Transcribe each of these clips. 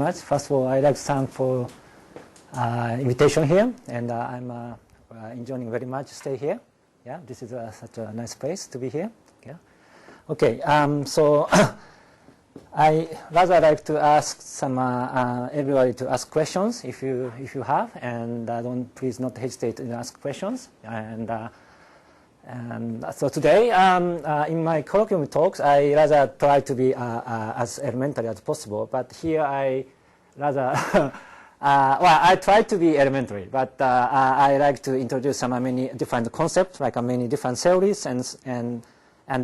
much. First of all, I'd like to thank for invitation here, and I'm enjoying very much to stay here. Yeah, this is such a nice place to be here. Yeah. Okay, so I rather like to ask some everybody to ask questions if you have, and please not hesitate to ask questions. And so today, in my colloquium talks, I rather try to be as elementary as possible. But here I rather well, I try to be elementary, but I like to introduce many different concepts, like many different theories, and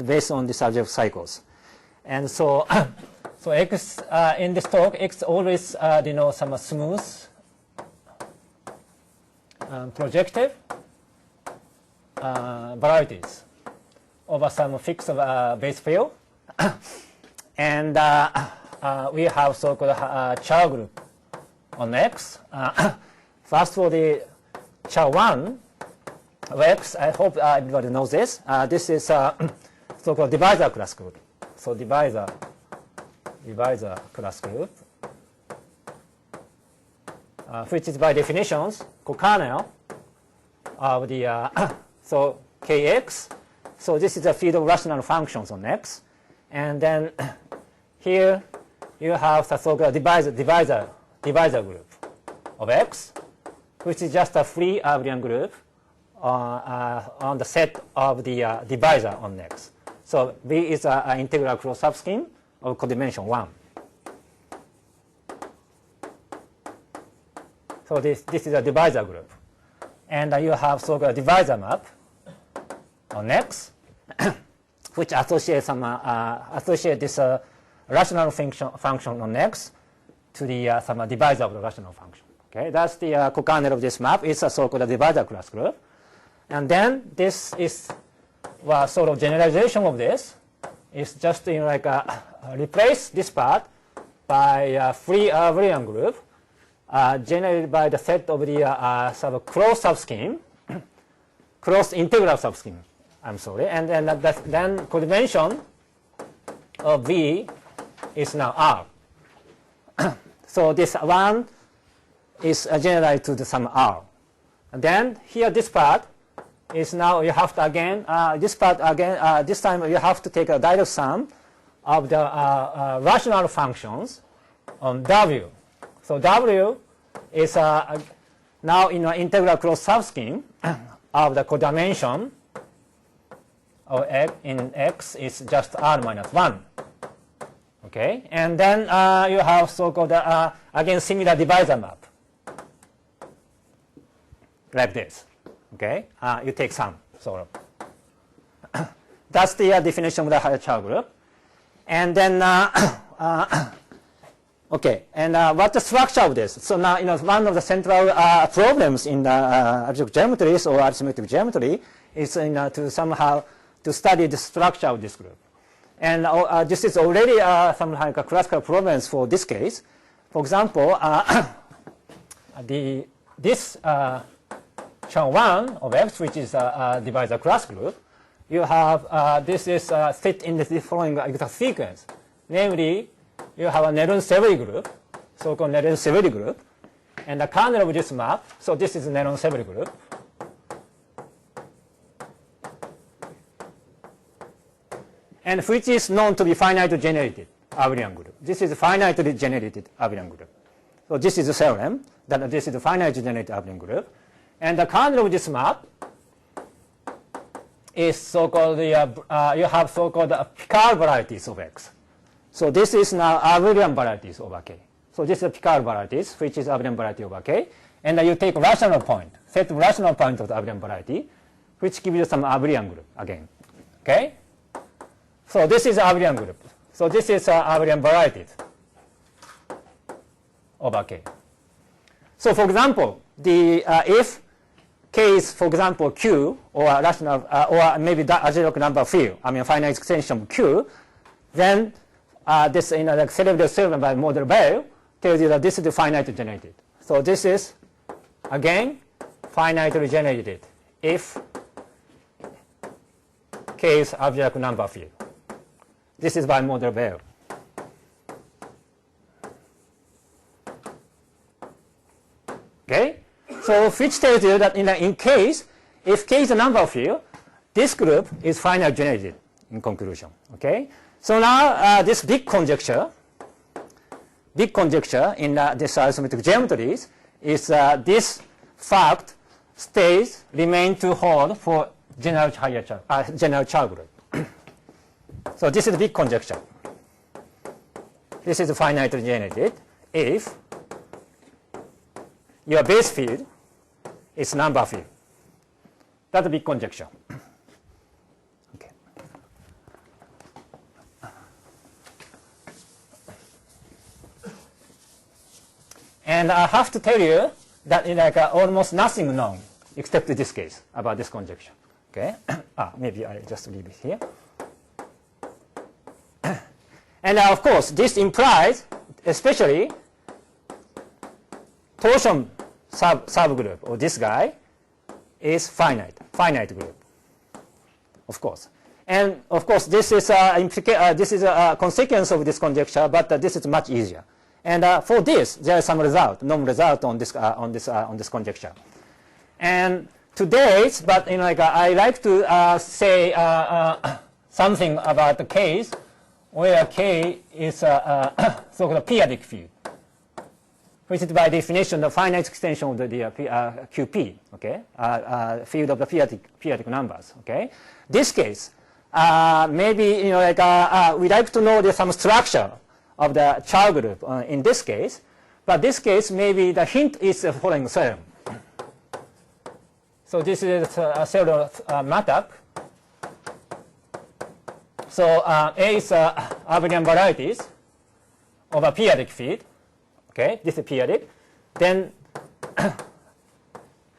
based on the subject cycles. And so, so X in this talk, X always denotes some smooth, projective varieties over some fixed base field, and we have so-called Char group on X. First for the Char 1 of X, I hope everybody knows this. This is so-called divisor class group. So divisor class group, which is by definitions cokernel of the so Kx. So this is a field of rational functions on X, and then here you have the so-called divisor group of X, which is just a free abelian group on the set of the divisor on X. So V is an integral cross subscheme of codimension 1. So this is a divisor group. And you have so-called divisor map on X, which associates this rational function on X to the some divisor of the rational function. Okay, that's the cokernel of this map. It's a so-called divisor class group. And then this is sort of generalization of this. It's just like replace this part by a free abelian group generated by the set of the cross subscheme, cross integral subscheme. I'm sorry, and then codimension of V is now R. So this one is generalized to the some R. And then here this part is now you have to again this part again this time you have to take a direct sum of the rational functions on W. So W is now in an integral cross subscheme of the codimension of X in X is just R minus 1. Okay, and then you have so-called again similar divisor map like this. Okay, you take some sort of. That's the definition of the higher Char group, and then okay, and what's the structure of this? So now one of the central problems in the algebraic geometries or arithmetic geometry is to somehow to study the structure of this group. And this is already some like a classical problems for this case. For example, this Char 1 of X, which is a divisor class group, you have this is fit in the following exact sequence. Namely, you have a Néron-Severi group, so-called Néron-Severi group, and the kernel of this map. So this is a Néron-Severi group. And which is known to be finitely generated abelian group. This is a finitely generated abelian group. So this is a theorem that this is a finitely generated abelian group. And the kernel of this map is so-called you have so-called Picard varieties of X. So this is now abelian varieties over K. So this is Picard varieties, which is abelian variety over K. And then you take rational point, set rational point of the abelian variety, which gives you some abelian group again. Okay? So this is abelian group. So this is abelian varieties over K. So for example, the if K is, for example, Q or rational or maybe the algebraic number field, I mean finite extension of Q, then this like celebrated theorem by Monodromy tells you that this is the finitely generated. So this is again finitely generated if K is algebraic number field. This is by Monodromy. Okay, so which tells you that in case, if K is a number field, this group is finite generated in conclusion. Okay, so now this big conjecture in this arithmetic geometries is this fact remain to hold for general Char group. So this is the big conjecture. This is finitely generated if your base field is number field. That's a big conjecture. Okay. And I have to tell you that almost nothing known except this case about this conjecture. Okay. Maybe I just leave it here. And of course, this implies, especially torsion subgroup, or this guy, is finite group, of course. And of course, this is a consequence of this conjecture, but this is much easier. And for this, there is some normal result on this conjecture. And today, but I like to say something about the case where K is so-called periodic field, which is by definition the finite extension of the QP, okay, field of the periodic numbers. Okay, this case, maybe we like to know some structure of the Char group in this case, but this case maybe the hint is the following theorem. So this is a theorem MATAP. So A is abelian varieties of a periodic field. Okay, this is periodic. Then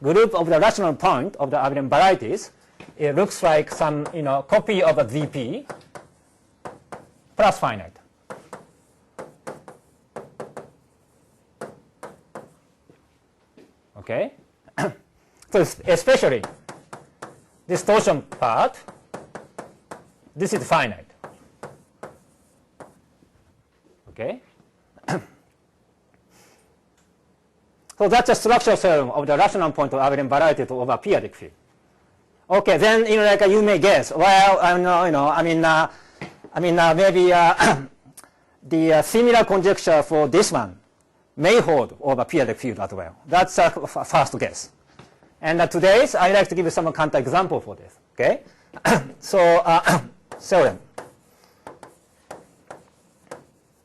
group of the rational point of the abelian varieties, it looks like some copy of a VP plus finite. Okay, so especially this torsion part, this is finite. Okay. So that's a structural theorem of the rational point of abelian variety of a periodic field. Okay, then you may guess, well, maybe the similar conjecture for this one may hold over periodic field as well. That's a first guess. And today I'd like to give you some counterexample for this. Okay, so theorem.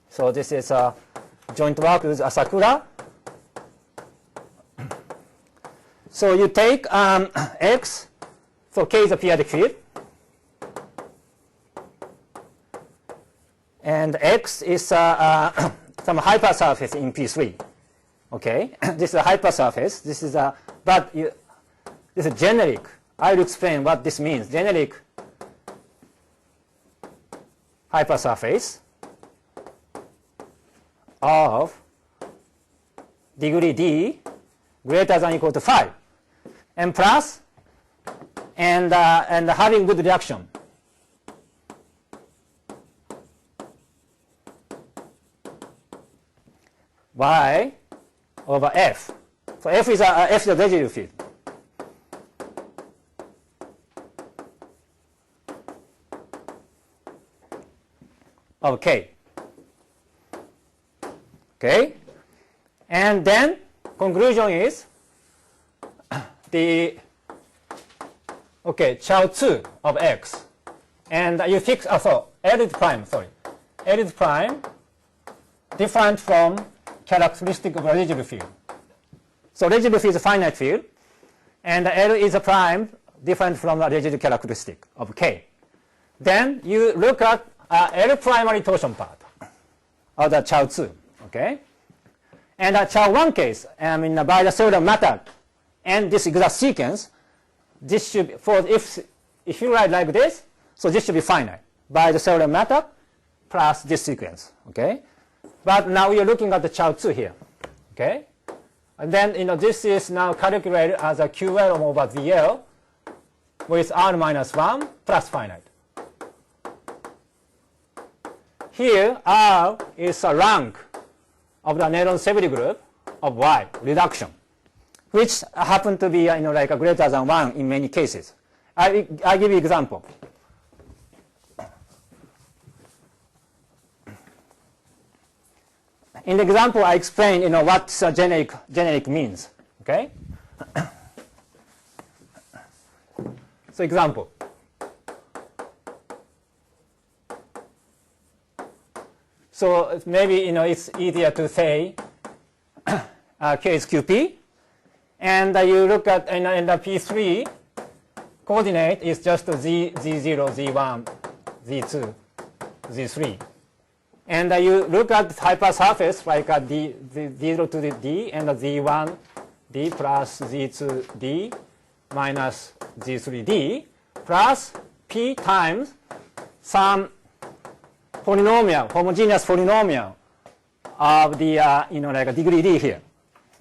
So this is a joint work with Asakura. So you take X, so K is a periodic field, and X is some hypersurface in P3. Okay, this is a hypersurface. This is a, but this is generic. I will explain what this means. Generic hypersurface of degree D greater than or equal to 5, and plus, and having good reaction. Y over F. So F is a residue field. Of K. Okay, and then conclusion is the Chao2 of X, and you fix so L is prime. Sorry, L is prime different from characteristic of residual field. So residual field is a finite field, and L is a prime different from the residual characteristic of K. Then you look at L primary torsion part of the Chao2. Okay, and Chao1 case, by the theorem matter and this exact sequence, this should be, if you write like this, so this should be finite by the theorem matter plus this sequence. Okay, but now we are looking at the Chao2 here. Okay, and then this is now calculated as a QL over VL with R minus 1 plus finite. Here R is a rank of the Néron-Severi group of Y reduction. which happen to be like a greater than 1 in many cases. I give you example. In the example, I explain what generic means. Okay. So example. So maybe it's easier to say K is QP, and you look at in the P3 coordinate is just Z0, Z1, Z2, Z3. And you look at hypersurface like D0 to the D and Z1 D plus Z2 D minus Z3 D plus P times some polynomial, homogeneous polynomial of the like a degree D here.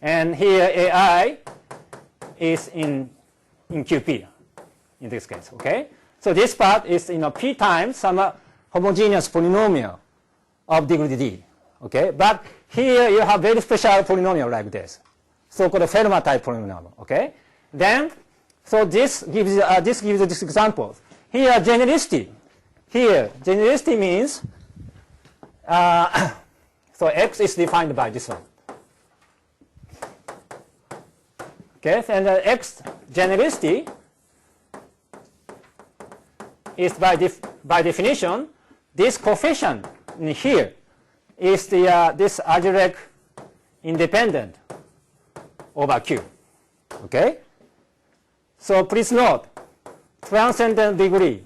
And here AI is in QP in this case. Okay? So this part is P times some homogeneous polynomial of degree D. Okay? But here you have very special polynomial like this, so-called Fermat type polynomial. Okay? Then so this gives you this example. Here genericity. Here genericity means so X is defined by this one. Okay, and X genericity is by definition this coefficient in here is this algebraic independent over Q. Okay, so please note transcendent degree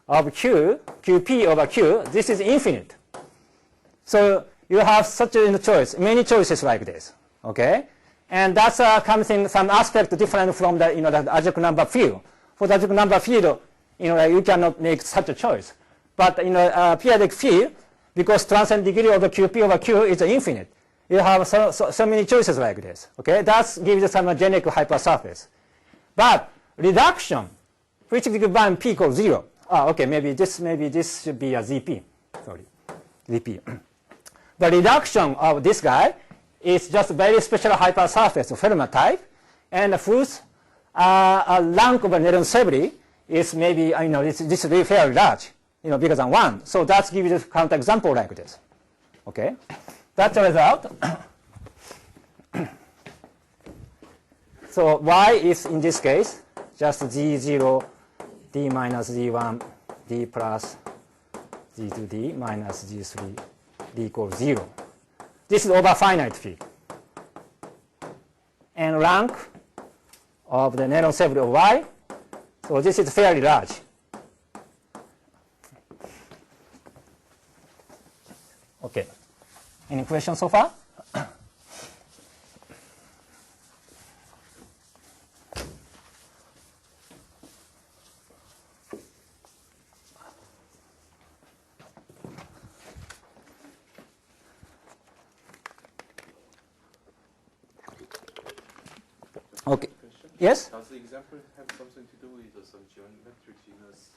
of QP over Q. This is infinite. So you have such a choice, many choices like this. Okay. And that's some aspect different from the the algebraic number field. For the algebraic number field, you cannot make such a choice. But periodic field, because transcendent degree of the QP over Q is infinite, you have so many choices like this. Okay, that gives you some generic hypersurface. But reduction, which is given P equals 0. Okay, maybe this should be a ZP. Sorry, ZP. The reduction of this guy is just very special hypersurface of Fermat type, and whose rank of Néron-Severi is maybe this is really fairly large, bigger than 1. So that gives you a counterexample like this. Okay, that's the result. So Y is in this case just Z0 D minus Z1 D plus Z2 D minus Z3 D equals 0. This is over finite field. And rank of the Néron-Severi of Y, so this is fairly large. Okay. Any questions so far? Okay. Yes? Does the example have something to do with some geometric genus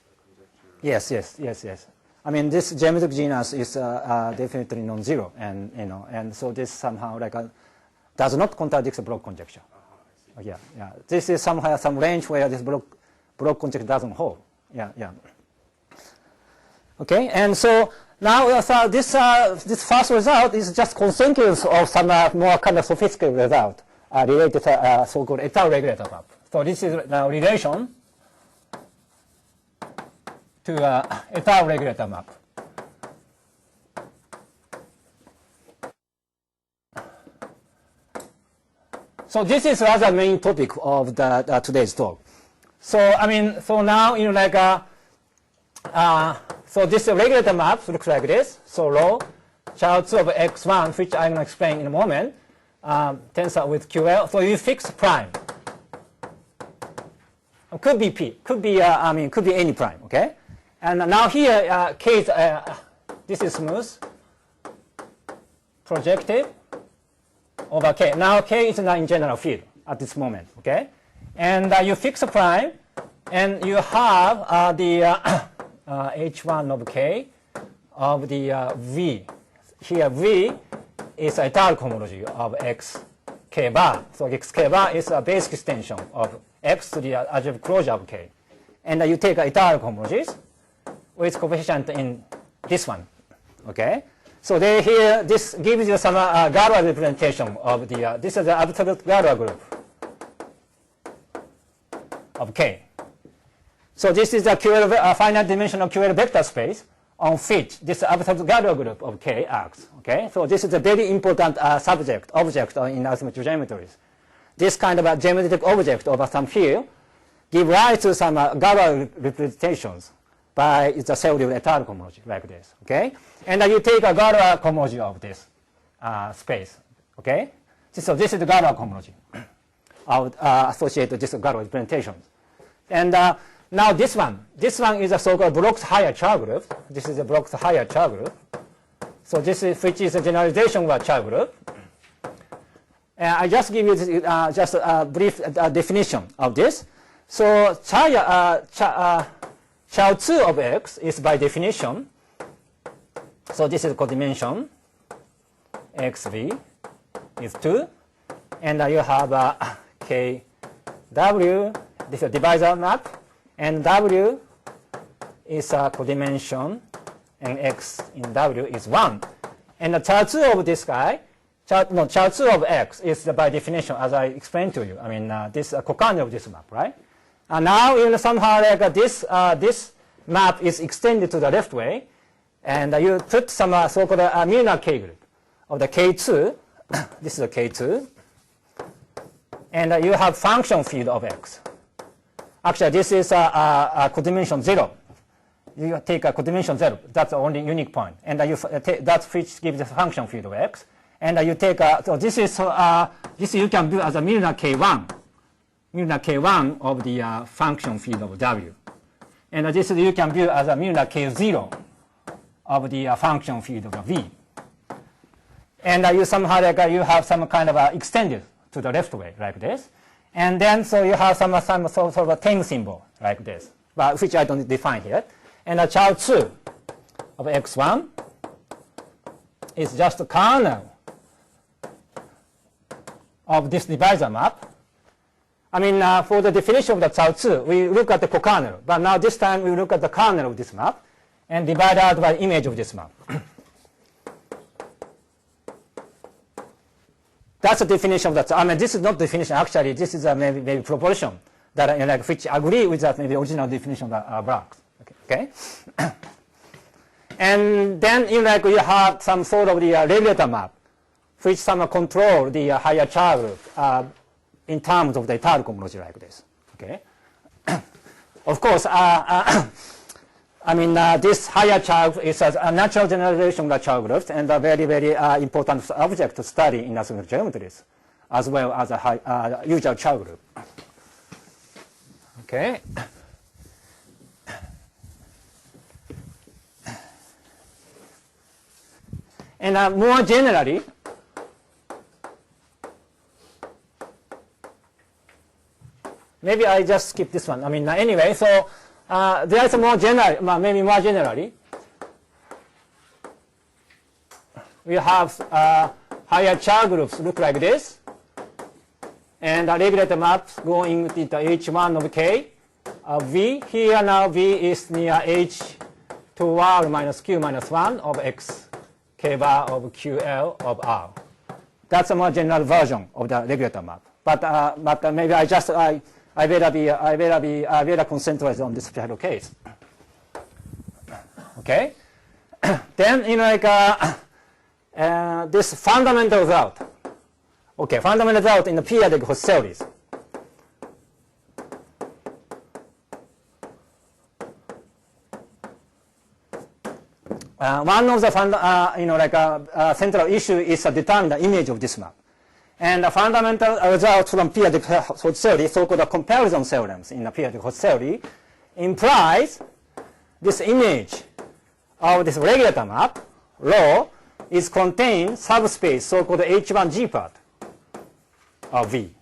conjecture? Yes. I mean, this geometric genus is definitely non-zero, and so this somehow does not contradict the Bloch conjecture. Yeah. This is somehow some range where this Bloch conjecture doesn't hold. Yeah. Okay, and so now this first result is just consequence of some more kind of sophisticated result. Related so-called état regulator map. So this is now relation to état regulator map. So this is rather main topic of the today's talk. So I mean, so now so this regulator map looks like this. So rho Chao-2 of x1, which I'm going to explain in a moment. Tensor with QL, so you fix prime. Could be P, could be could be any prime. Okay, and now here K is this is smooth, projective over K. Now K is not in general field at this moment. Okay, and you fix a prime, and you have the H1 of K of the V. Here V is a état cohomology of xk. k bar. So x k bar is a basic extension of x to the algebraic closure of k. And you take italic homologies with coefficient in this one. Okay? So they here, this gives you some Galois representation of the, this is the absolute Galois group of K. So this is a QL, finite dimensional QL vector space on which this absolute Galois group of K acts. Okay? So this is a very important object in arithmetic geometries. This kind of a geometric object over some field give rise to some Galois representations by the theory of italic homology like this. Okay? And you take a Galois homology of this space. Okay? So this is the Galois homology associated with this Galois representations. And now this one is a so-called Bloch's higher Char group. This is a Bloch's higher Char group. So this is, which is a generalization of a Char group. I just give you this, just a brief definition of this. So Char 2 of x is by definition. So this is codimension. xv is 2. And you have kw, this is a divisor map. And w is a codimension. And x in w is 1. And the char 2 of this guy, char 2 of x is by definition, as I explained to you. I mean, this cokernel of this map, right? And now, somehow like this map is extended to the left way, and you put some so-called Milnor K group of the K2. This is a K2, and you have function field of x. Actually, this is a codimension 0. You take a codimension 0. That's the only unique point, and you that's which gives the function field of x. And you take so this is this you can do as a Milnor K1. Milnor K1 of the function field of W. And this you can view as a Milnor K0 of the function field of V. And you somehow like you have some kind of extended to the left way like this. And then so you have some sort of a tame symbol like this, but which I don't define here. And a char 2 of x1 is just a kernel of this divisor map. I mean, for the definition of the char 2, we look at the cokernel. But now this time we look at the kernel of this map and divide out by image of this map. That's the definition of that. I mean, this is not definition. Actually, this is a maybe proportion that like, which agree with that maybe original definition of Bloch's. Okay. And then like you have some sort of the regulator map, which some control the higher Char group in terms of the italic homology like this. Okay. Of course, I mean this higher Char is a natural generalization of the Char groups and a very very important object to study in arithmetic geometries, as well as a usual Char group. Okay. And more generally, maybe I just skip this one. I mean, anyway, so there is more general, maybe more generally, we have higher Char groups look like this, and the regulator maps going with the H1 of K of V. Here now V is near H2R minus Q minus 1 of X. K bar of QL of R. That's a more general version of the regulator map. But maybe I better concentrate on this special case. Okay. Then this fundamental result. Okay, fundamental result in the periodic Hot series. One of the central issue is to determine the image of this map. And the fundamental result from periodic Hot theory, so-called comparison theorems in the periodic Hot theory, implies this image of this regulator map, rho, is contained subspace, so-called H1G part of V.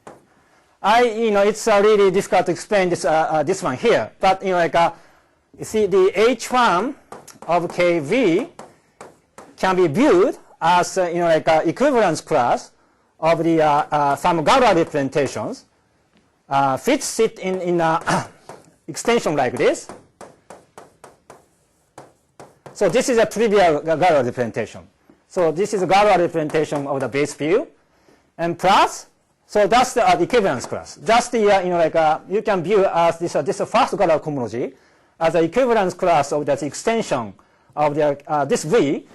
It's really difficult to explain this this one here, but you see the H1 of KV can be viewed as equivalence class of the some Galois representations which sit in extension like this. So this is a trivial Galois representation. So this is a Galois representation of the base field, and plus, so that's the equivalence class. Just the you can view as this first Galois cohomology as the equivalence class of that extension of the this V.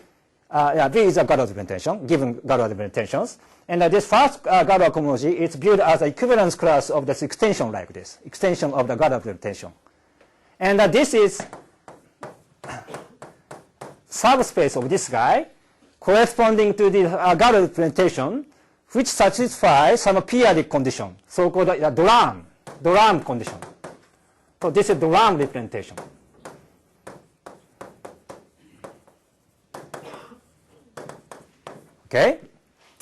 V is a Galois representation, given Galois representations, and this first Galois cohomology is viewed as the equivalence class of this extension like this, extension of the Galois representation, and this is subspace of this guy corresponding to the Galois representation which satisfies some periodic condition, so-called Doran condition. So this is Doran representation. Okay,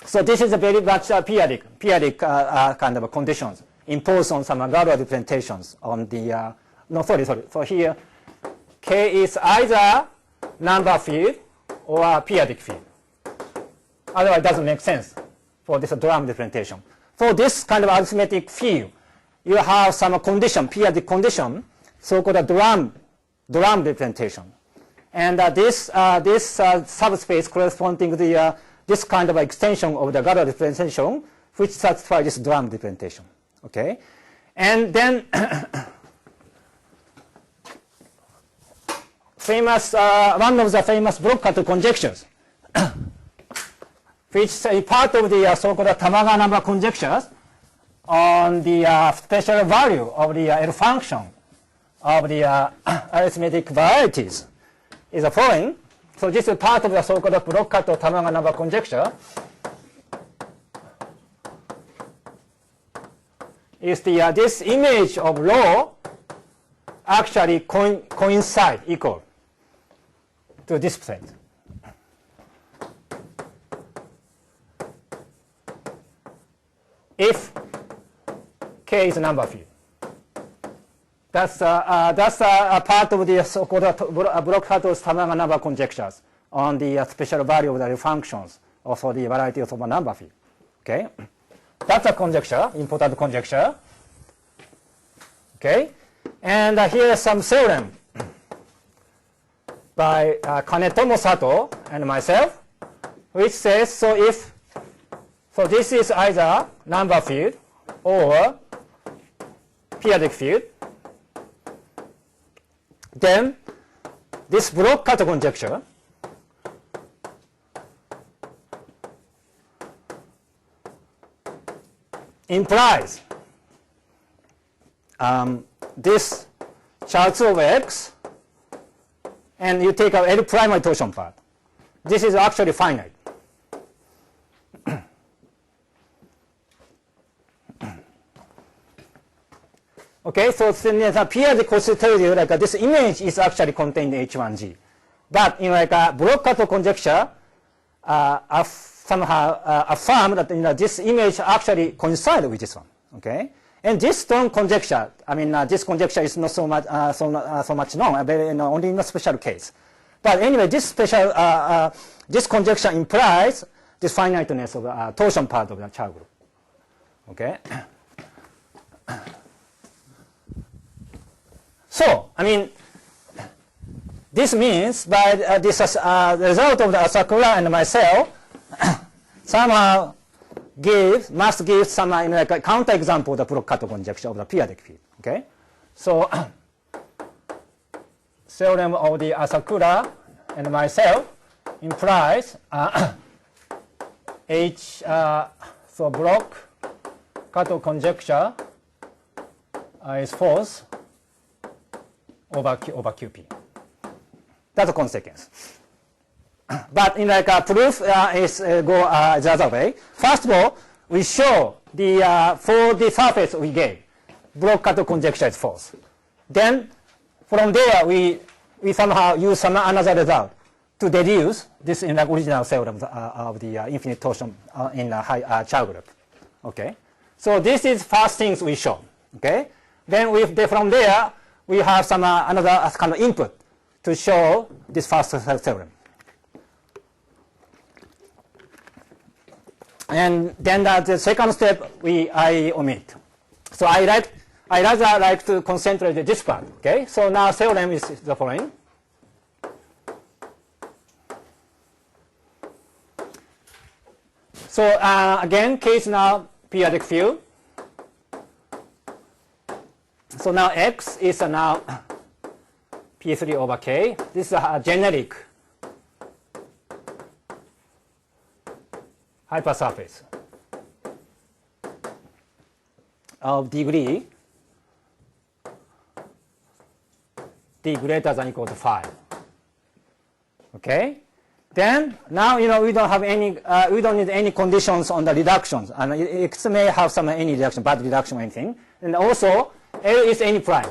so this is a very much periodic kind of conditions imposed on some Galois representations on the no, sorry. So here K is either number field or periodic field. Otherwise, it doesn't make sense for this Doran representation. For this kind of arithmetic field, you have some condition, periodic condition, so-called Doran representation, and this subspace corresponding to the this kind of extension of the Galois representation, which satisfies this Doran representation. Okay, and then famous one of the famous Bloch-Kato conjectures, which is part of the so-called Tamaga number conjectures on the special value of the L function of the arithmetic varieties, is the following. So this is part of the so-called Bloch-Kato Tamaga number conjecture. Is the this image of rho actually coincide equal to this set? If K is a number field. That's a part of the so-called Bloch-Kato's Tamaga number conjectures on the special value of the functions or for the variety of a number field. Okay, that's a conjecture, important conjecture. Okay, and here is some theorem by Kanetomo Sato and myself, which says so this is either number field or periodic field. Then this Bloch-Kato conjecture implies this Charles of X, and you take a L primary torsion part. This is actually finite. Okay, so the periodic constitutive, like this image is actually contained in H1G. But in like a Bloch-Kato conjecture, somehow affirm that this image actually coincides with this one. Okay, and this strong conjecture, I mean, this conjecture is not so much so much known, only in a special case. But anyway, this special this conjecture implies this finiteness of the torsion part of the Char group. Okay. So, I mean, this means by this result of the Asakura and myself somehow must give some like a counterexample of the Bloch-Kato conjecture of the periodic field. Okay, so theorem of the Asakura and myself implies so Bloch-Kato conjecture is false over QP. That's a consequence. But in like a proof is go the other way. First of all, we show the for the surface we gave, Bloch-Kato conjecture is false. Then from there we somehow use some another result to deduce this in the original theorem of the infinite torsion in a high Char group. Okay, so this is first things we show. Okay, then from there we have some another kind of input to show this first theorem. And then the second step I omit. So I rather like to concentrate on this part. Okay. So now theorem is the following. So again, K is now periodic field. So now X is now P3 over K. This is a generic hypersurface of degree d greater than or equal to 5. Okay. Then now we don't have any we don't need any conditions on the reductions, and X may have some any reduction, bad reduction or anything. And also L is any prime.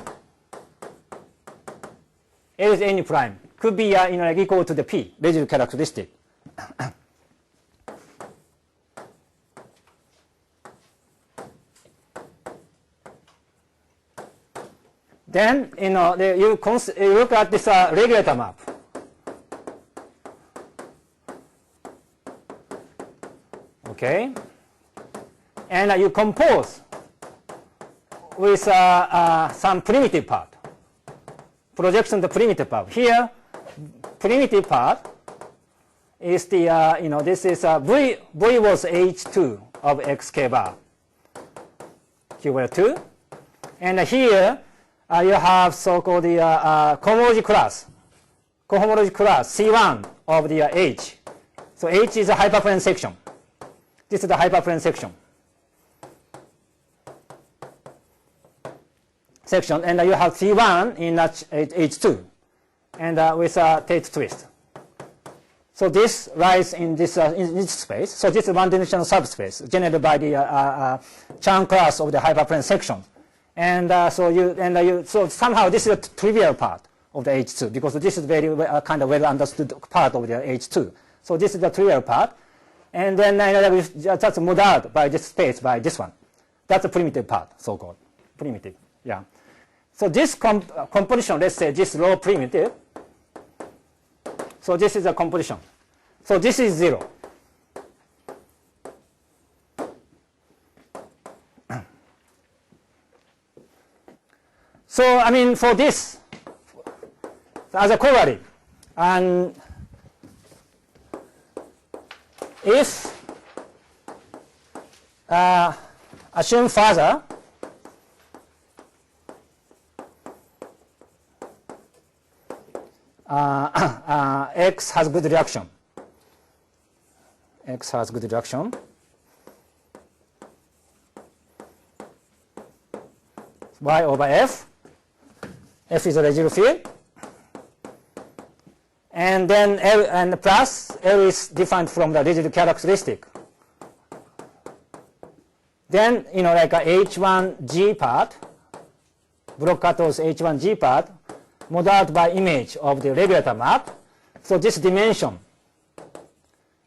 L is any prime. Could be like equal to the P residual characteristic. Then you look at this regulator map. Okay, and you compose with some primitive part. Projection the primitive part. Here, primitive part is the this is V was H2 of xk bar. Q were 2, and here you have so-called the cohomology class. Cohomology class C1 of the H. So H is a hyperplane section. This is the hyperplane section. And you have C1 in H2, and with a Tate twist. So this lies in this space. So this is one-dimensional subspace generated by the Chern class of the hyperplane section. And so somehow this is a trivial part of the H2 because this is very kind of well understood part of the H2. So this is the trivial part. And then that's modeled by this space, by this one. That's a primitive part, so-called. Primitive, yeah. So this composition, let's say this low primitive. So this is a composition. So this is 0. So, I mean, for this, as a corollary, and if assume further X has good reaction. X has good reaction. Y over F. F is a residual field. And then L and plus L is defined from the residual characteristic. Then like a H1G part, Bloch-Kato's H1G part, modeled by image of the regulator map. So this dimension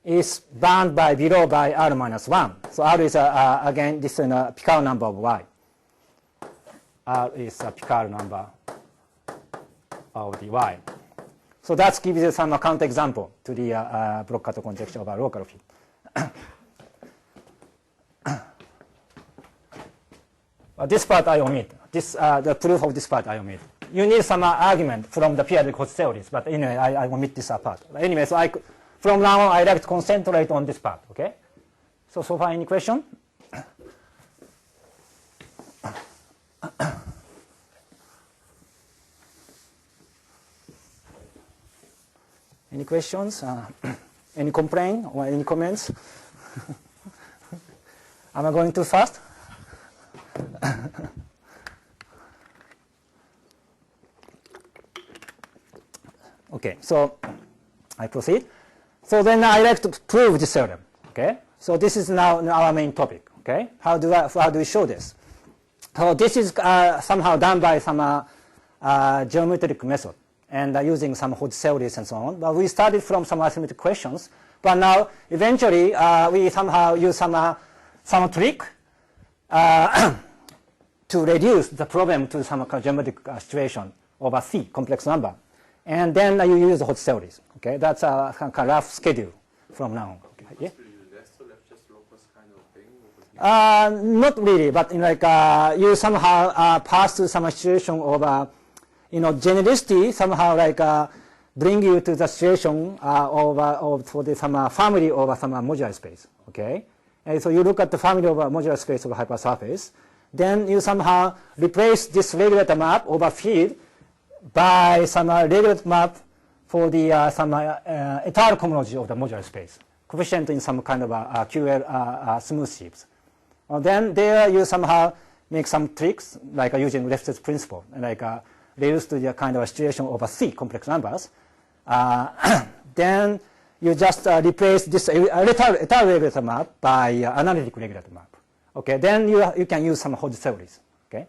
is bound by below by R minus 1. So R is again this is a Picard number of Y. R is a Picard number of the Y. So that gives you some counterexample to the Bloch-Kato conjecture of a local field. This part I omit. The proof of this part I omit. You need some argument from the periodic Hodge theories, but anyway, I omit this part. But anyway, so from now on, I like to concentrate on this part. Okay. So far, any question? Any questions? Any complaint or any comments? Am I going too fast? Okay, so I proceed. So then I like to prove this theorem. Okay, so this is now our main topic. Okay, how do we show this? So this is somehow done by some geometric method and using some Hodge theories and so on. But we started from some arithmetic questions. But now eventually we somehow use some trick to reduce the problem to some geometric situation over C complex number. And then you use the Hodge theories. Okay, that's a kind of rough schedule from now on. Okay. Yeah? Left, so left just locus Not really, but like you somehow pass through some situation of genericity somehow like bring you to the situation of for the some family of some modular space. Okay, and so you look at the family of a modular space of a hypersurface, then you somehow replace this regulator map of a field by some regulator map for the some eternal cohomology of the modular space, coefficient in some kind of a QL smooth shapes. Then there you somehow make some tricks like using Lefset's principle, like reduce to the kind of a situation of a C complex numbers. Then you just replace this eternal regulator map by analytic regulator map. Okay, then you can use some Hodge theories. Okay,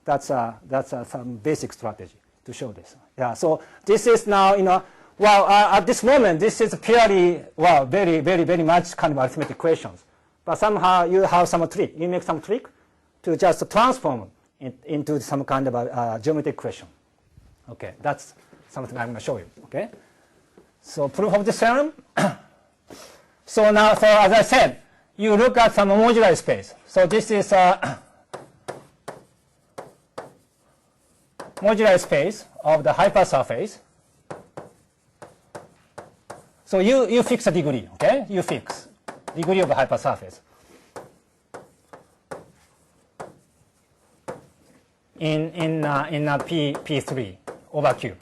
that's some basic strategy to show this. Yeah, so this is now well at this moment this is purely very much kind of arithmetic questions, but somehow you have some trick. You make some trick to just transform it into some kind of a geometric question. Okay, that's something I'm going to show you. Okay, so proof of the theorem. So now, so as I said, you look at some modular space. So this is a modular space of the hypersurface. So you fix a degree. Okay, you fix degree of a hypersurface in P3 over Q.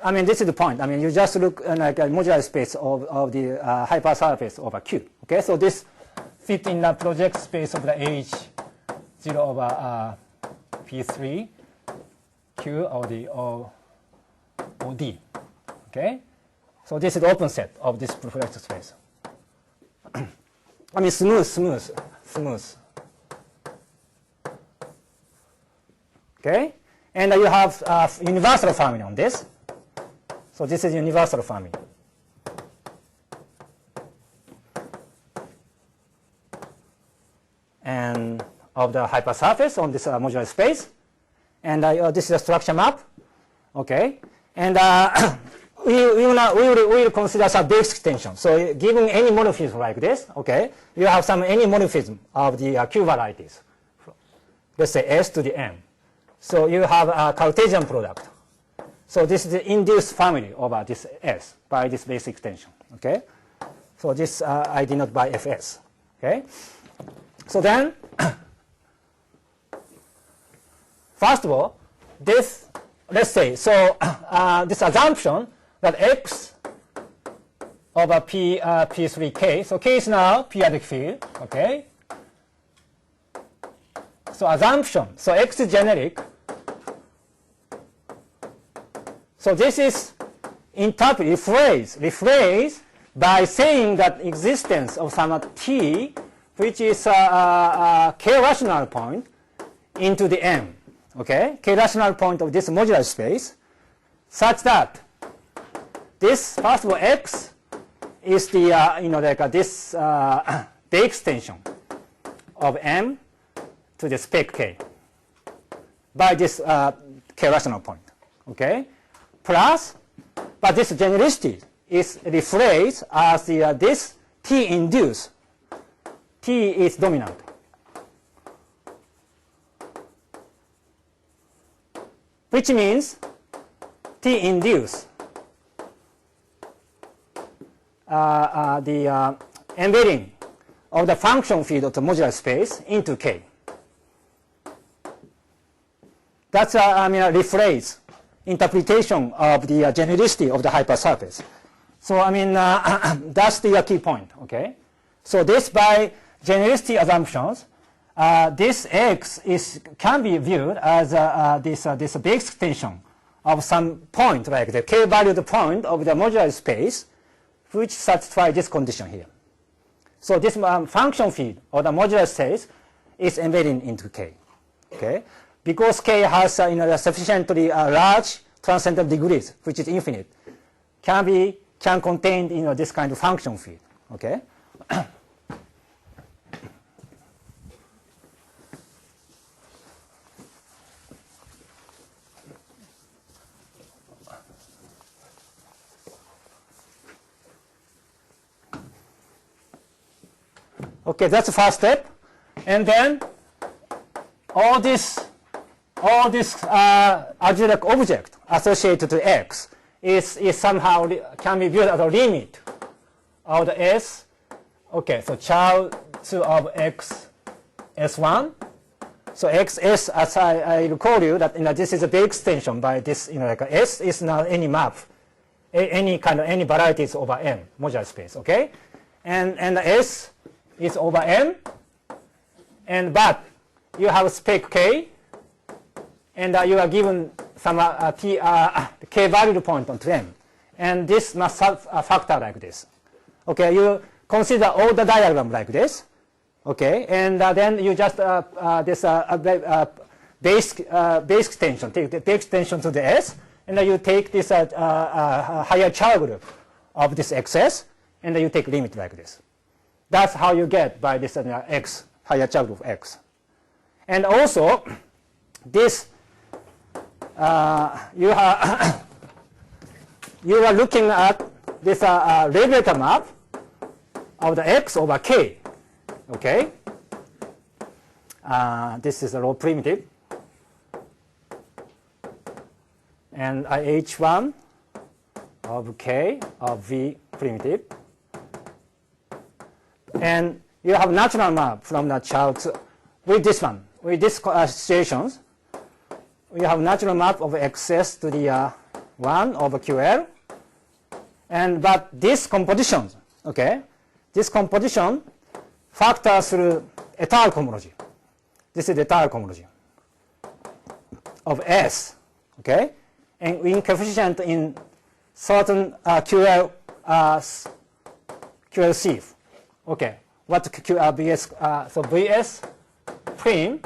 I mean, this is the point. I mean, you just look like a modular space of the hypersurface over Q. Okay, so this fit in the project space of the H0 over P3 Q or D. Okay, so this is the open set of this project space. I mean, smooth. Okay, and you have universal family on this. So this is universal family. And of the hypersurface on this modular space. And this is a structure map. Okay, and we will consider some base extension. So given any morphism like this, okay, you have some any morphism of the Q varieties. Let's say S to the M. So you have a Cartesian product. So this is the induced family over this S by this base extension. Okay, so this I denote by Fs. Okay, so then first of all, this let's say so this assumption that X over P3K. So K is now periodic field. Okay, so assumption. So X is generic. So this is interpreted, rephrase by saying that existence of some T, which is a K rational point into the M. Okay, K rational point of this modular space, such that this first of all X is the like this the extension of M to the spec K by this K rational point. Okay. Plus, but this genericity is rephrased as this T induced. T is dominant. Which means T induced the embedding of the function field of the modular space into K. That's I mean a rephrase interpretation of the genericity of the hypersurface. So I mean that's the key point. Okay, so this by genericity assumptions, this X can be viewed as this big extension of some point like the K valued point of the modular space, which satisfies this condition here. So this function field or the modular space is embedding into K. Okay. Because K has sufficiently large transcendental degrees, which is infinite, can contain this kind of function field. Okay. Okay, that's the first step. And then all this algebraic object associated to X is somehow can be viewed as a limit of the S. Okay, so child of X S1. So XS, as I recall you that this is a big extension by this, like S is not any map, any varieties over M modular space. Okay, and S is over M, but you have spec K, and you are given some K value point onto M, and this must have a factor like this. Okay, you consider all the diagram like this. Okay, and then you just this base extension, take the base extension to the S, and then you take this higher child group of this XS, and then you take limit like this. That's how you get by this X, higher child group X. And also, this you are looking at this regulator map of the X over K. Okay, this is a low primitive, and H1 of K of V primitive, and you have natural map from the child with this one. With this situations, we have natural map of XS to the 1 over QL, but this composition, okay, this composition factor through étale cohomology. This is the étale cohomology of S, okay? And in coefficient in certain QL sieve. Okay, what BS? So VS prim.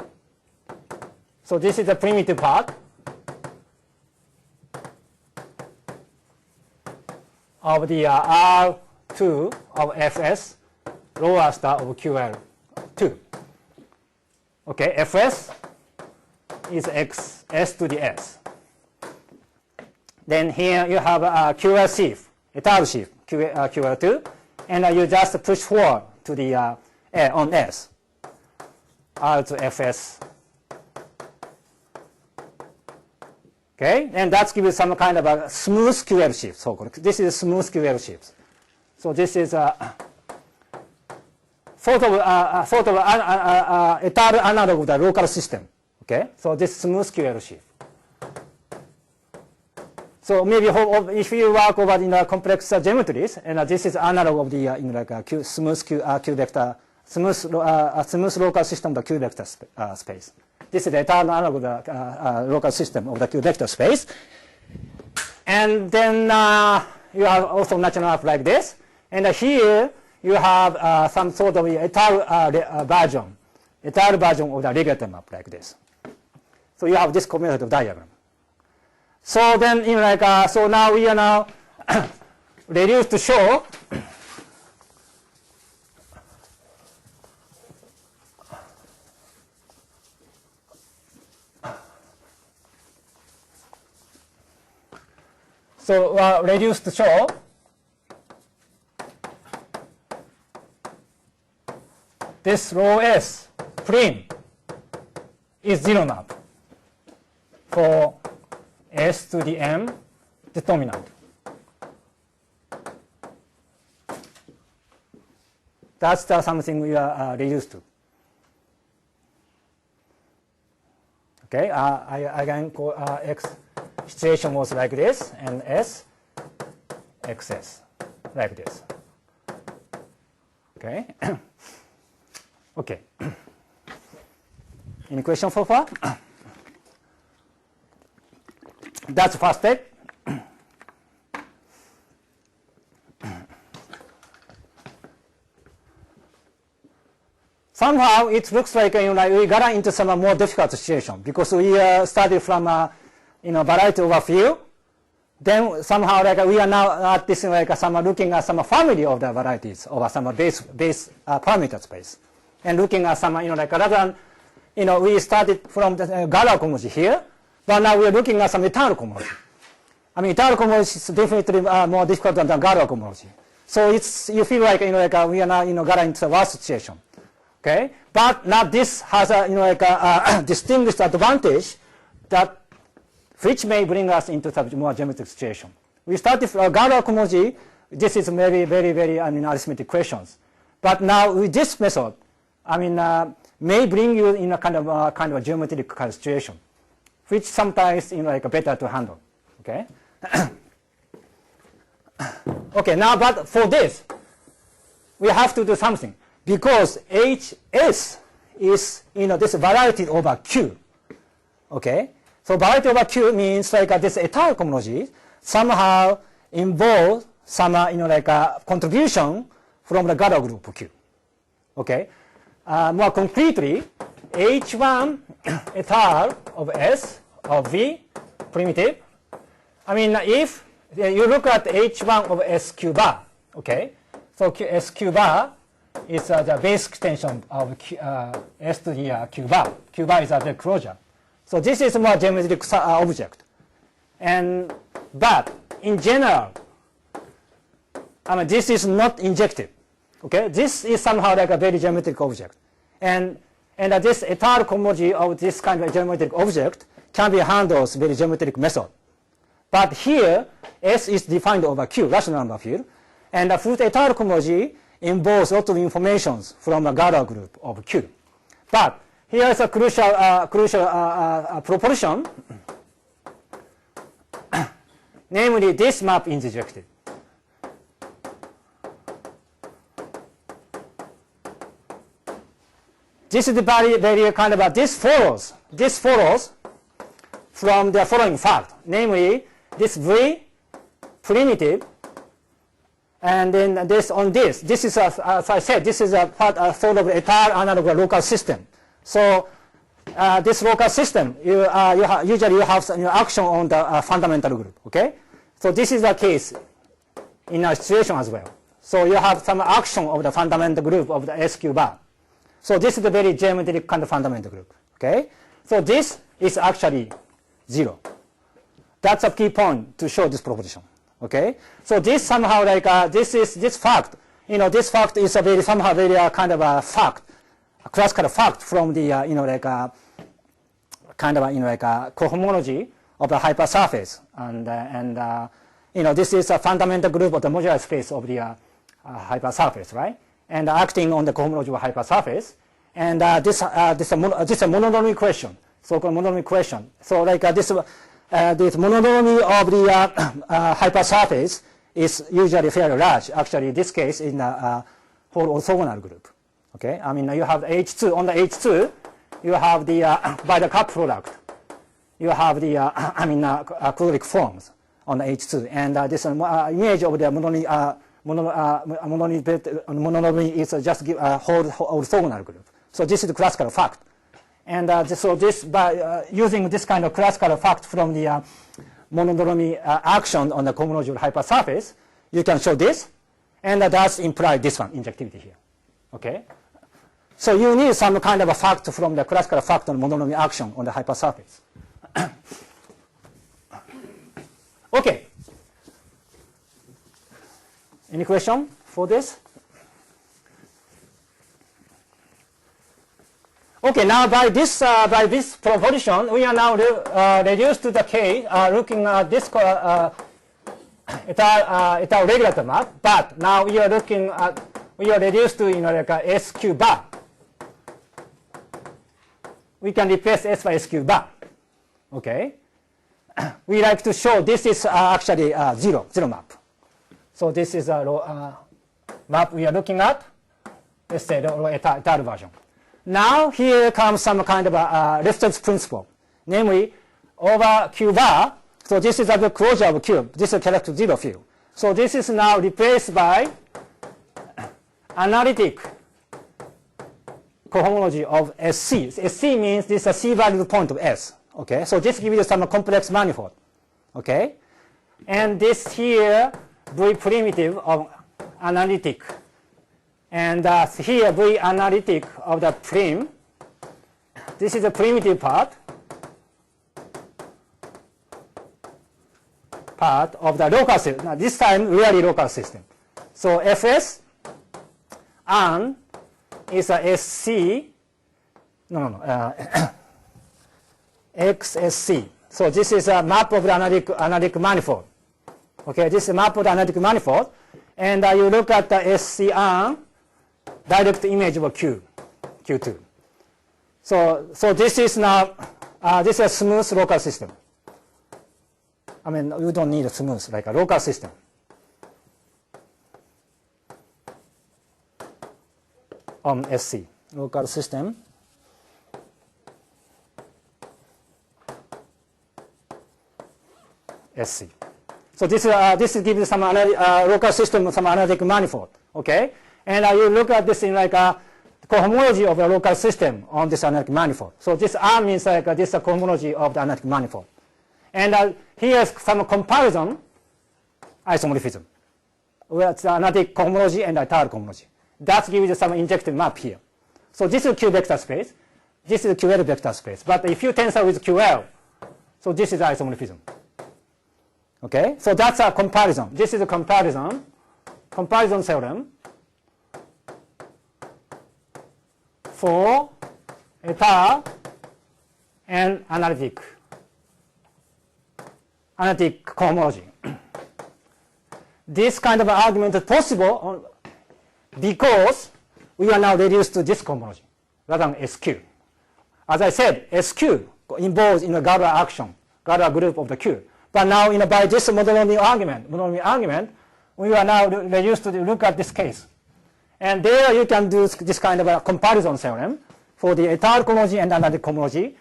So this is the primitive part of the R2 of FS. Lower star of QL2. Okay, Fs is X S to the S. Then here you have a QL sieve, étale sieve, QL2, and you just push forward to the on S, R to Fs. Okay, and that gives you some kind of a smooth QL sieve. So this is smooth QL sieve. So this is a sort of étale analog of the local system. Okay, so this smooth QL sieve. So maybe if you work over in complex geometries, and this is analog of the smooth Q vector, smooth local system of the Q vector space. This is the étale analog of the local system of the Q vector space. And then you have also natural map like this, and here you have some sort of étale version of the regulator map like this. So you have this commutative diagram. So then, so now we are now reduced to show reduced to show this rho S prim is zero map for S to the M determinant. That's something we are reduced to. Okay, again, X situation was like this, and S, XS, like this. Okay. Okay. Any question so far? That's the first step. Somehow it looks like we got into some more difficult situation because we started from variety over field. Then somehow we are now at this some looking at some family of the varieties over some base parameter space, and looking at some rather than we started from the Galois cohomology here. But now we are looking at some étale cohomology. I mean, étale cohomology is definitely more difficult than the Galois cohomology. So you feel like we are now got into a worse situation. Okay, but now this has a distinguished advantage that which may bring us into some more geometric situation. We started from Galois cohomology. This is very arithmetic questions. But now with this method, may bring you in a kind of a geometric kind of situation, which sometimes better to handle. Okay. Okay. Now, but for this, we have to do something because HS is this variety over Q. Okay. So variety over Q means this étale cohomology somehow involves some contribution from the Galois group Q. Okay. More concretely, H1 étale of S of V primitive. If you look at H1 of SQ bar, okay, so SQ bar is the base extension of S to the Q bar. Q bar is the closure. So this is more geometric object. But in general, this is not injective. Okay, this is somehow a very geometric object. And this étale cohomology of this kind of geometric object can be handled with very geometric method. But here, S is defined over Q, rational number field. And the full étale cohomology involves lots of informations from a Galois group of Q. But here is a crucial proposition. Namely, this map is injective. This is very this follows from the following fact, namely this V primitive, and then this on this. This is as I said, this is a part sort of étale analog local system. So this local system, usually you have some action on the fundamental group. Okay, so this is the case in our situation as well. So you have some action of the fundamental group of the SQ bar. So this is a very geometric kind of fundamental group. Okay, so this is actually 0. That's a key point to show this proposition. Okay, so this somehow this fact. This fact is a very somehow very kind of a fact, a classical fact from the kind of a cohomology of the hypersurface, and this is a fundamental group of the modular space of the hypersurface, right? And acting on the cohomology of hypersurface, and this is a monodromy question, so-called monodromy question. So this monodromy of the hypersurface is usually fairly large. Actually, in this case, in a whole orthogonal group. Okay, you have H2 on the H2, you have the by the cup product, you have the quadratic forms on the H2, and this image of the monodromy is just give a whole orthogonal group. So this is the classical fact, and so this by using this kind of classical fact from the monodromy action on the cohomology of hypersurface, you can show this, and that's imply this one injectivity here. Okay, so you need some kind of a fact from the classical fact on monodromy action on the hypersurface. Okay. Any question for this? Okay, now by this proposition, we are now reduced to the case looking at this étale regulator map. But now we are reduced to a SQ bar. We can replace S by SQ bar. Okay. We like to show this is actually zero map. So this is a map we are looking at. Let's say the étale version. Now here comes some kind of a reference principle, namely over Q bar. So this is the closure of Q. This is character 0 field. So this is now replaced by analytic cohomology of SC. SC means this is a C-valued point of S. Okay, so this gives you some complex manifold. Okay, and this here V primitive of analytic. And here V analytic of the prim. This is the primitive part of the local system. Now this time really local system. So Fs and is a SC, XSC. So this is a map of the analytic manifold. Okay, this is a map of the analytic manifold. And you look at the SCR, direct image of Q2. So this is now, this is a smooth local system. I mean, you don't need a smooth, like a local system. On SC, local system. SC. So this gives you some local system, some analytic manifold. Okay, and you look at this in like a cohomology of a local system on this analytic manifold. So this R means like this is a cohomology of the analytic manifold. And here's some comparison isomorphism. Where it's analytic cohomology and entire cohomology. That gives you some injective map here. So this is Q vector space. This is QL vector space. But if you tensor with QL, so this is isomorphism. Okay, so that's a comparison. This is a comparison theorem for eta and analytic cohomology. This kind of argument is possible because we are now reduced to this cohomology rather than SQ. As I said, SQ involves in a Galois action, Galois group of the Q. But now, by this monodromy argument, we are now reduced to look at this case. And there you can do this kind of a comparison theorem for the entire cohomology and analytic cohomology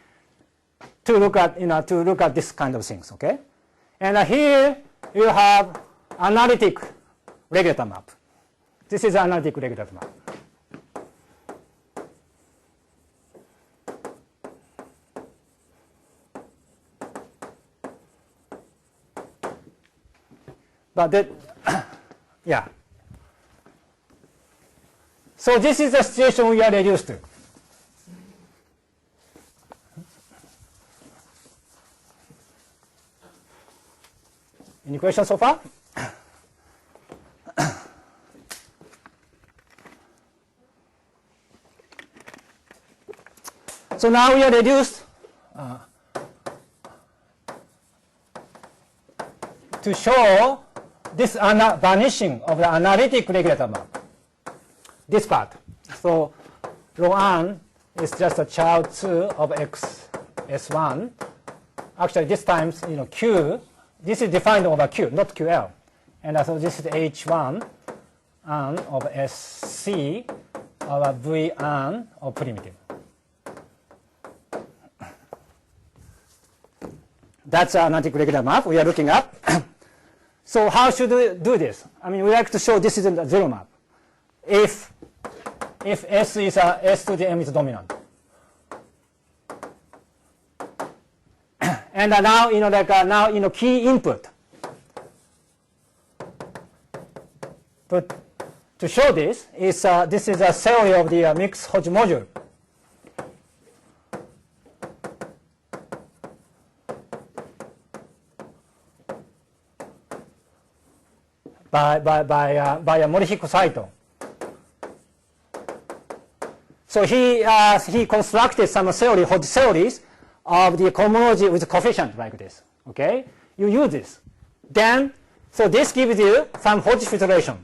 to look at this kind of things. Okay, and here you have analytic regulator map. This is analytic regulator map. But that, yeah. So this is the situation we are reduced to. Any questions so far? So now we are reduced to show this vanishing of the analytic regulator map. This part. So rho n is just a child 2 of x S1. Actually, this times Q. This is defined over Q, not QL. And so this is H1 n of SC over V n of primitive. That's an analytic regulator map we are looking at. So how should we do this? I mean, we like to show this is a zero map. If S is S to the M is dominant. And now, key input. But to show this is this is a theory of the mixed Hodge module. By Morihiko Saito. So he constructed some theory, Hodge theories of the cohomology with coefficient like this. Okay, you use this. Then, so this gives you some Hodge filtration.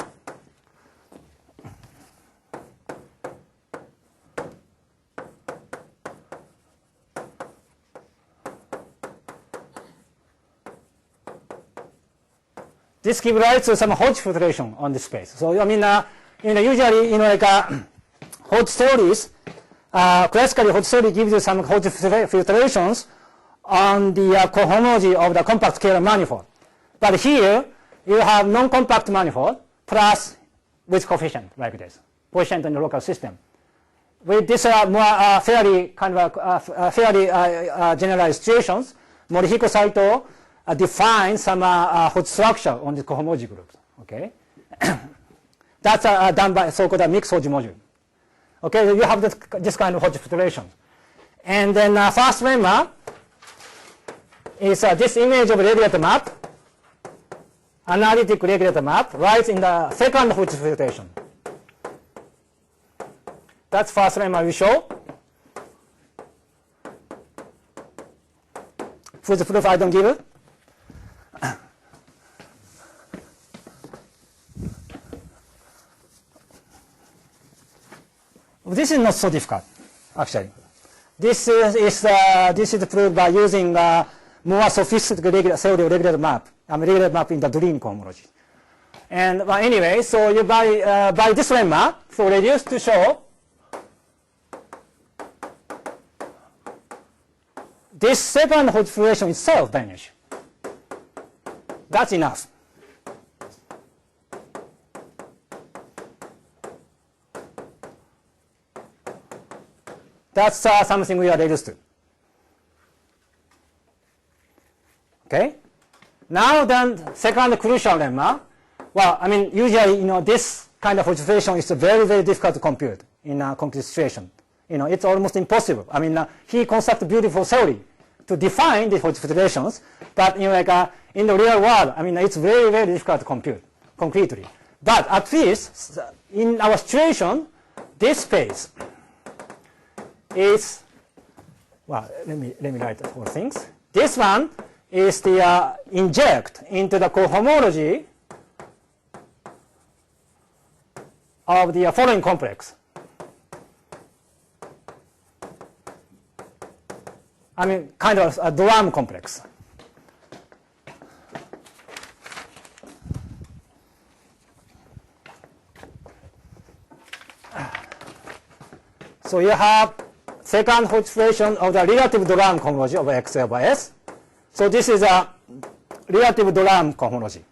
This gives rise to some Hodge filtration on this space. So I mean, usually Hodge theories, classically Hodge theory gives you some Hodge filtrations on the cohomology of the compact scalar manifold. But here you have non-compact manifold plus with coefficient like this, coefficient in the local system. With this more fairly kind of fairly generalized situations, Morihiko Saito define some Hodge structure on the cohomology groups. Okay, that's done by so-called mixed Hodge module. Okay, you have this kind of Hodge filtration, and then first lemma is this image of regulator map, analytic regulator map, lies in the second Hodge filtration. That's first lemma we show. Whose proof I don't give. This is not so difficult, actually. This is proved by using more sophisticated theory of regulator map. Regulator map in the dream cohomology. And anyway, so you by this lemma, so reduce to show this second Hodge-relation itself vanish. That's enough. That's something we are reduced to. Okay. Now then, second crucial lemma. Well, I mean, usually, this kind of Hodge-relation is very, very difficult to compute in a concrete situation. It's almost impossible. I mean, he constructed beautiful theory to define the Hodge-relations, but in the real world, I mean, it's very, very difficult to compute concretely. But at least in our situation, this space is, well, let me write the whole things. This one is the inject into the cohomology of the following complex. I mean, kind of a Drum complex. So you have second Hodge-relation of the relative Drum cohomology of X over S. So this is a relative Drum cohomology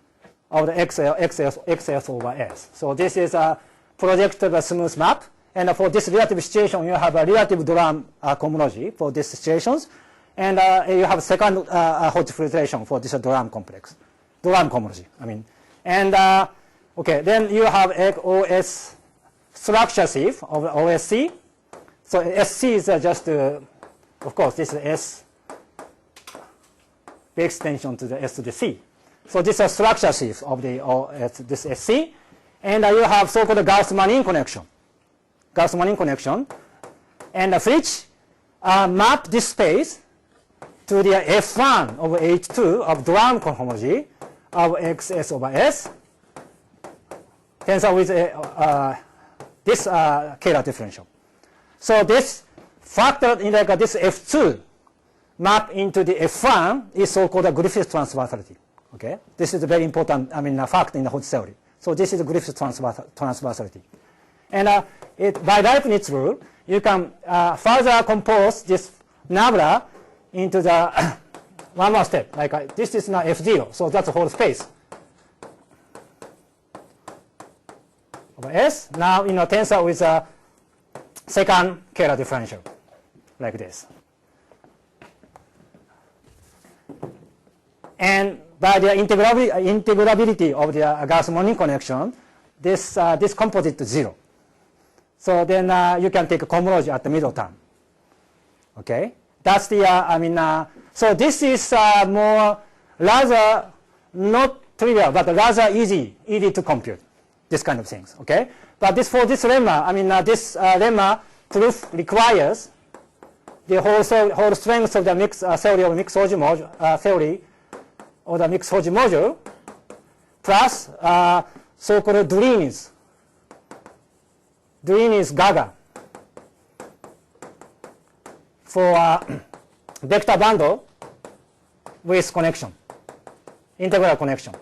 of the XS over S. So this is a projected smooth map. And for this relative situation, you have a relative Drum cohomology for these situations. And you have second Hodge-relation for this Drum complex. Drum cohomology, I mean. And okay, then you have OS structure sheaf of OSC. So SC is just, of course, this is S, the extension to the S to the C. So this is a structure sheaf of this SC. And you have so-called Gauss-Manin connection. Gauss-Manin connection. And which map this space to the F1 over H2 of Drum cohomology of XS over S. Tensor with this scalar differential. So this factor in this F2 map into the F1 is so-called Griffith transversality. Okay, this is a very important, fact in the Hodge theory. So this is Griffith transversality, and by Leibniz rule, you can further compose this nabla into the one more step. Like this is now F0, so that's the whole space over S. Now tensor with a second scalar differential, like this. And by the integrability of the Gauss-Manin connection, this composite is 0. So then you can take a cohomology at the middle term. Okay, that's the so this is more rather not trivial, but rather easy to compute this kind of things. Okay. But for this lemma, this lemma proof requires the whole strength of the mixed theory of mixed Hodge module, theory or the mixed Hodge module, plus so-called Drini's Gaga for vector bundle with connection, integral connection.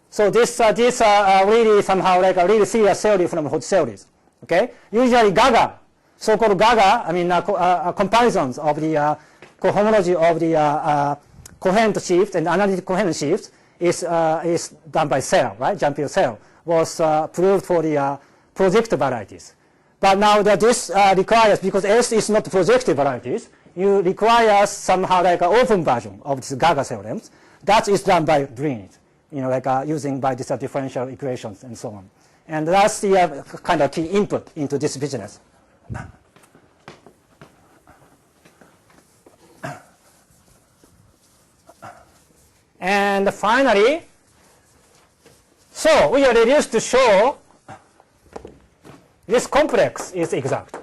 So this really somehow like a really serious theory from Hodge theories. Okay, usually Gaga, so-called Gaga, comparisons of the cohomology of the coherent shift and analytic coherent shift is done by Searle, right? Jean-Pierre Searle was proved for the projective varieties. But now that this requires, because S is not projective varieties, you require somehow like an open version of this Gaga theorems. That is done by Drini's. Using by these differential equations and so on. And that's the kind of key input into this business. And finally, so we are reduced to show this complex is exact.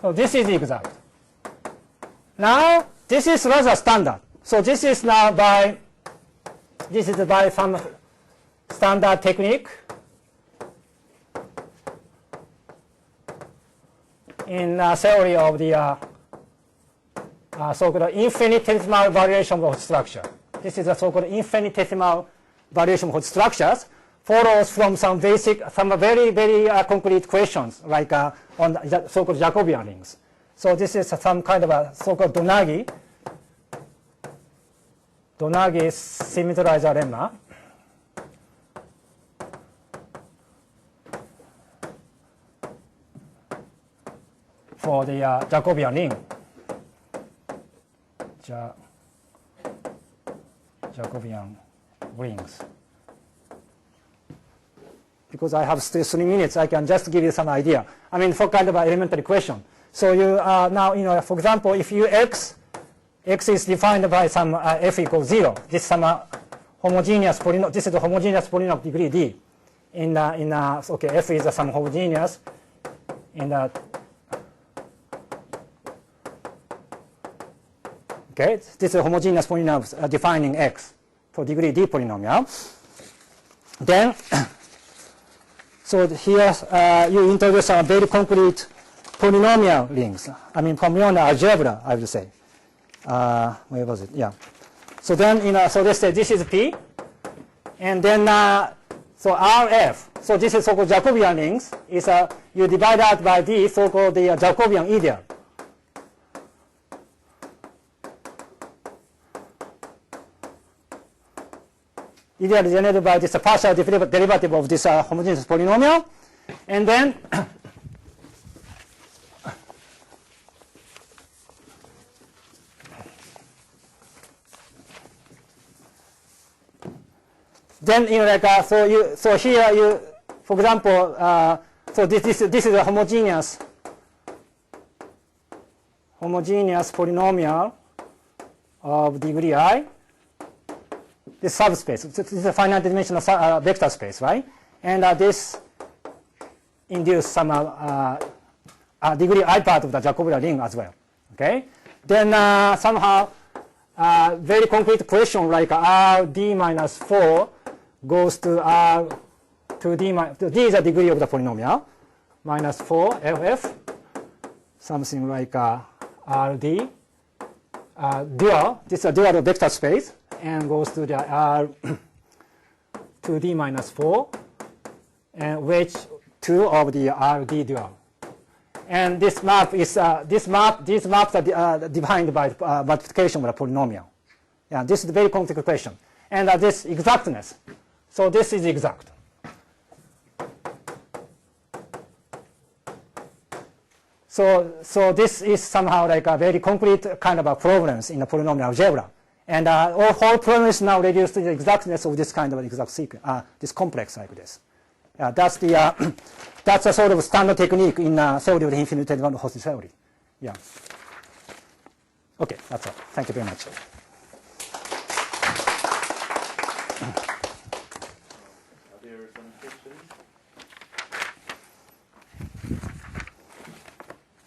So this is exact. Now this is rather standard. So this is now by some standard technique in theory of the so-called infinitesimal variation of structure. This is a so-called infinitesimal variation of structures, follows from some very, very concrete questions, like on the so-called Jacobian rings. So this is some kind of a so-called Donaghy symmetrizer lemma. For the Jacobian ring. Jacobian rings. Because I have still 3 minutes, I can just give you some idea. I mean, for kind of an elementary question. So you now, for example, if you x is defined by some f equals 0. This is some homogeneous polynomial. This is a homogeneous polynomial of degree d. Okay, f is some homogeneous in the. Okay, this is a homogeneous polynomial defining x for degree d polynomial. Then, so here you introduce some very concrete polynomial rings. I mean, polynomial algebra, I would say. Where was it? Yeah. So then, so let's say this is P, and then so RF. So this is so-called Jacobian rings. Is you divide out by D, so-called the Jacobian ideal. Ideal generated by this partial derivative of this homogeneous polynomial, and then so here you, for example, so this is a homogeneous polynomial of degree I. This subspace. This is a finite dimensional vector space, right? And this induce some degree I part of the Jacobian ring as well. Okay. Then somehow very concrete question like RD minus 4 goes to R to D minus, D is the degree of the polynomial, minus 4 LF, something like RD, dual, this is a dual vector space, and goes to the R to D minus 4, and which 2 of the RD dual. And this map is, these maps are defined by multiplication with a polynomial. Yeah, this is a very concrete question. And this exactness. So this is exact. So this is somehow like a very concrete kind of a problems in the polynomial algebra. And all whole problem is now reduced to the exactness of this kind of exact sequence, this complex like this. That's the that's a sort of standard technique in theory of the infinite host theory. Yeah. Okay, that's all. Thank you very much.